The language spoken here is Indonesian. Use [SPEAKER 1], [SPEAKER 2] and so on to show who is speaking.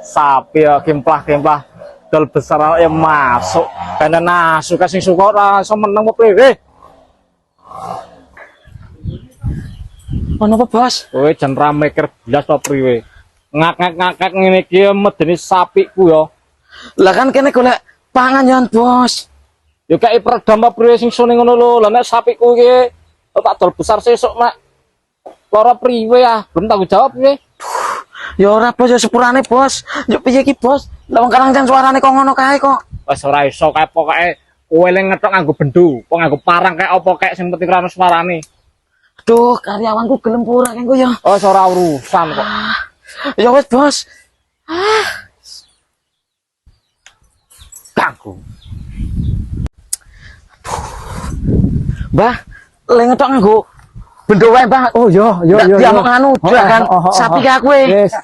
[SPEAKER 1] sapi ya kemplah dol besar ya masuk karena nasu kasing suka ora iso meneng apa priwe.
[SPEAKER 2] Ono apa, Bos?
[SPEAKER 1] Kowe jan ra mikir blas to priwe. Ngak-ngak ngene iki medeni sapiku ya.
[SPEAKER 2] Lah kan kene golek pangan ya, Bos.
[SPEAKER 1] Ya kae peredam apa priwe sing sune ngono lho. Lah nek sapiku iki tak dol besar sesuk mak lara priwe ah, belum tanggung jawab piye.
[SPEAKER 2] Ya ora, Bos, ya sepurane, Bos. Yo piye iki, Bos? Lah wong Karangjan suarane kok ngono kae kok.
[SPEAKER 1] Wis ora iso kae pokoke kowe le ngetok nganggo bendu, kok nganggo parang kayak apa kayak sing penting ora ono suarane.
[SPEAKER 2] Duh, karyawanku gelem pura kengko ya.
[SPEAKER 1] Oh, ora urusan kok.
[SPEAKER 2] Ya wis, Bos.
[SPEAKER 1] Ganggu.
[SPEAKER 2] Mbah, le ngetok nganggo bendo wae, Mbah.
[SPEAKER 1] Oh, yo.
[SPEAKER 2] Dia mau nganu, dia kan sapi ke aku.
[SPEAKER 1] Wis,